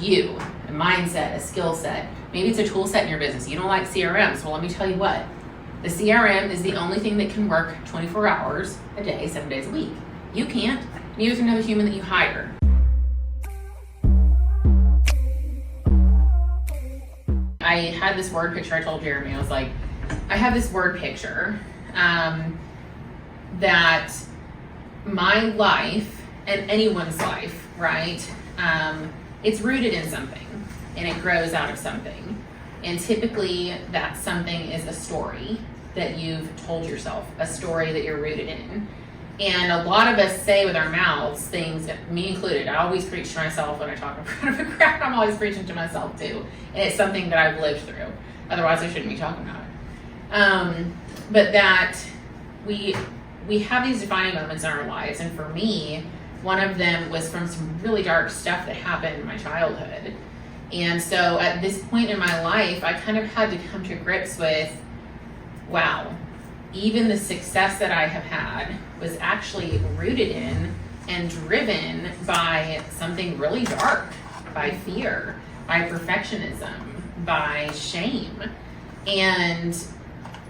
you, a mindset, a skill set. Maybe it's a tool set in your business. You don't like CRMs. Well, let me tell you what. The CRM is the only thing that can work 24 hours a day, 7 days a week. You can't. Neither can another human that you hire. I had this word picture. I told Jeremy, I was like, I have this word picture that my life and anyone's life, right? It's rooted in something and it grows out of something. And typically that something is a story that you've told yourself, a story that you're rooted in. And a lot of us say with our mouths things, me included. I always preach to myself when I talk in front of a crowd. I'm always preaching to myself too. And it's something that I've lived through. Otherwise I shouldn't be talking about it. But that we have these defining moments in our lives. And for me, one of them was from some really dark stuff that happened in my childhood. And so at this point in my life, I kind of had to come to grips with, wow, even the success that I have had was actually rooted in and driven by something really dark, by fear, by perfectionism, by shame. And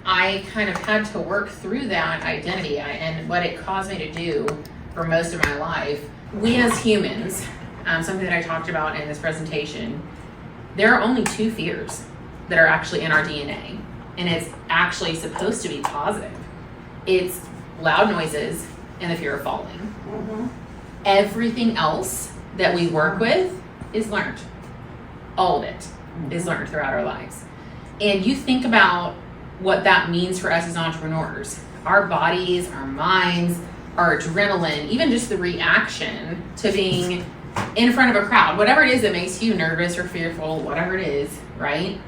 I kind of had to work through that identity and what it caused me to do for most of my life. We as humans, something that I talked about in this presentation, there are only two fears that are actually in our DNA, and it's actually supposed to be positive. It's loud noises and the fear of falling. Mm-hmm. Everything else that we work with is learned. All of it is learned throughout our lives. And you think about what that means for us as entrepreneurs. Our bodies, our minds, our adrenaline, even just the reaction to being in front of a crowd, whatever it is that makes you nervous or fearful, whatever it is, right?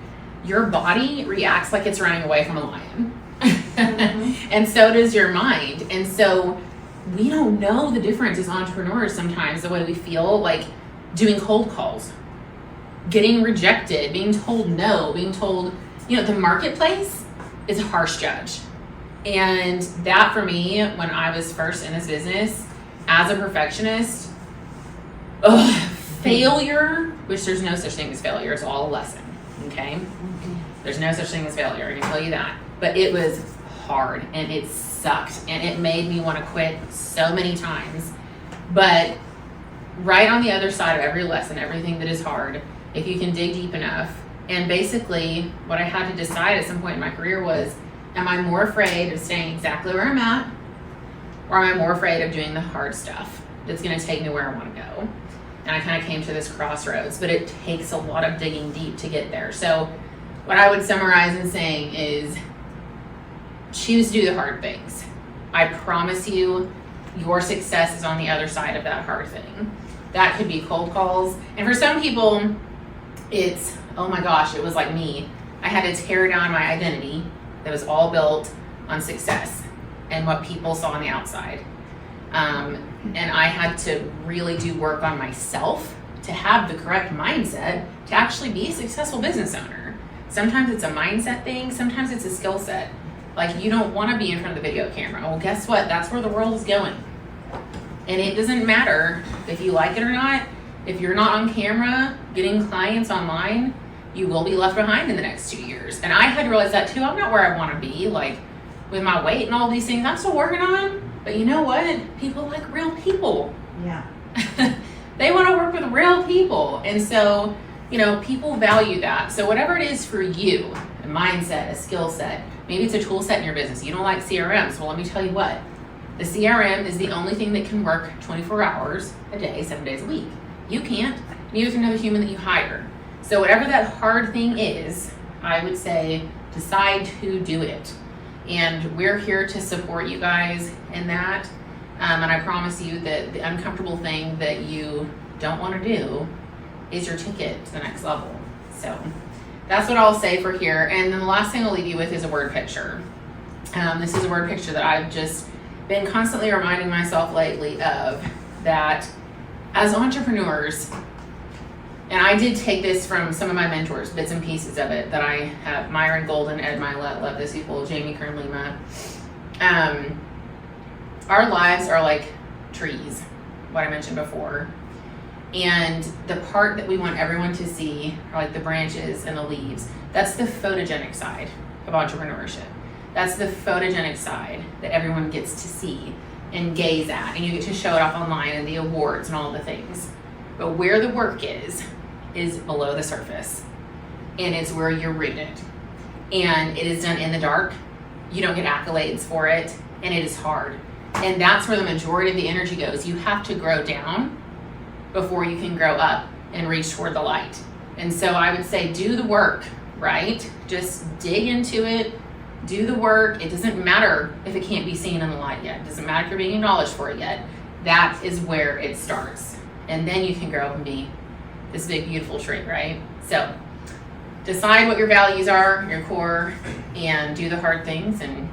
Your body reacts like it's running away from a lion. Mm-hmm. And so does your mind. And so we don't know the difference as entrepreneurs sometimes, the way we feel, like doing cold calls, getting rejected, being told no, being told, the marketplace is a harsh judge. And that for me, when I was first in this business, as a perfectionist, failure, which there's no such thing as failure, it's all a lesson, okay? Mm-hmm. There's no such thing as failure, I can tell you that. But it was hard and it sucked and it made me want to quit so many times. But right on the other side of every lesson, everything that is hard, if you can dig deep enough, and basically what I had to decide at some point in my career was, am I more afraid of staying exactly where I'm at, or am I more afraid of doing the hard stuff that's going to take me where I want to go? And I kind of came to this crossroads, but it takes a lot of digging deep to get there. So what I would summarize in saying is, choose to do the hard things. I promise you, your success is on the other side of that hard thing. That could be cold calls. And for some people, it's, oh my gosh, it was like me. I had to tear down my identity that was all built on success and what people saw on the outside. And I had to really do work on myself to have the correct mindset to actually be a successful business owner. Sometimes it's a mindset thing, sometimes it's a skill set. Like, you don't want to be in front of the video camera. Well, guess what? That's where the world is going. And it doesn't matter if you like it or not. If you're not on camera getting clients online, you will be left behind in the next 2 years. And I had to realize that too. I'm not where I want to be, like with my weight and all these things. I'm still working on. But you know what? People like real people. Yeah. They want to work with real people. And so, people value that. So whatever it is for you, a mindset, a skill set, maybe it's a tool set in your business. You don't like CRMs. Well, let me tell you what. The CRM is the only thing that can work 24 hours a day, 7 days a week. You can't. Neither can another human that you hire. So whatever that hard thing is, I would say decide to do it. And we're here to support you guys in that. And I promise you that the uncomfortable thing that you don't want to do is your ticket to the next level. So that's what I'll say for here. And then the last thing I'll leave you with is a word picture. This is a word picture that I've just been constantly reminding myself lately of, that as entrepreneurs, and I did take this from some of my mentors, bits and pieces of it that I have, Myron Golden, Ed Milet, love this people, Jamie Kern Lima. Our lives are like trees, what I mentioned before. And the part that we want everyone to see are like the branches and the leaves. That's the photogenic side of entrepreneurship. That's the photogenic side that everyone gets to see and gaze at, and you get to show it off online and the awards and all the things. But where the work is below the surface, and it's where you're rooted. And it is done in the dark. You don't get accolades for it, and it is hard. And that's where the majority of the energy goes. You have to grow down before you can grow up and reach toward the light. And so I would say do the work, right? Just dig into it, do the work. It doesn't matter if it can't be seen in the light yet. It doesn't matter if you're being acknowledged for it yet. That is where it starts. And then you can grow up and be this big, beautiful tree, right? So decide what your values are, your core, and do the hard things and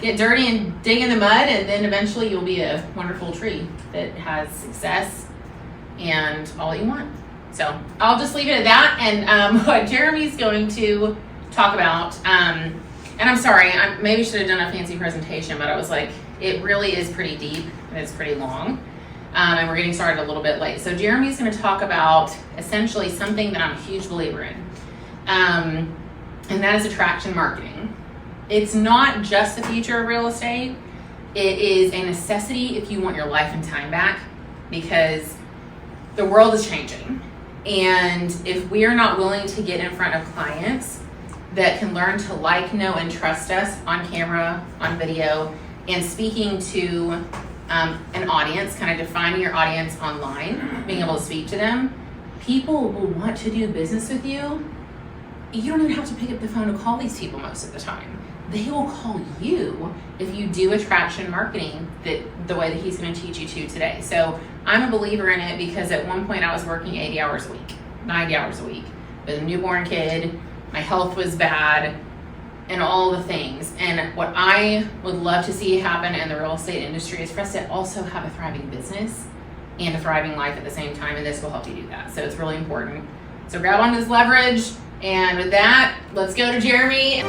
get dirty and dig in the mud, and then eventually you'll be a wonderful tree that has success and all that you want. So I'll just leave it at that. And what Jeremy's going to talk about, and I'm sorry, I maybe should have done a fancy presentation, but I was like, it really is pretty deep and it's pretty long. And we're getting started a little bit late. So Jeremy's going to talk about essentially something that I'm a huge believer in, and that is attraction marketing. It's not just the future of real estate. It is a necessity if you want your life and time back, because the world is changing. And if we are not willing to get in front of clients that can learn to like, know, and trust us on camera, on video, and speaking to an audience, kind of defining your audience online, being able to speak to them, people will want to do business with you. You don't even have to pick up the phone to call these people most of the time. They will call you if you do attraction marketing the way that he's going to teach you to today. So I'm a believer in it because at one point I was working 80 hours a week, 90 hours a week with a newborn kid. My health was bad and all the things. And what I would love to see happen in the real estate industry is for us to also have a thriving business and a thriving life at the same time. And this will help you do that. So it's really important. So grab on this leverage. And with that, let's go to Jeremy.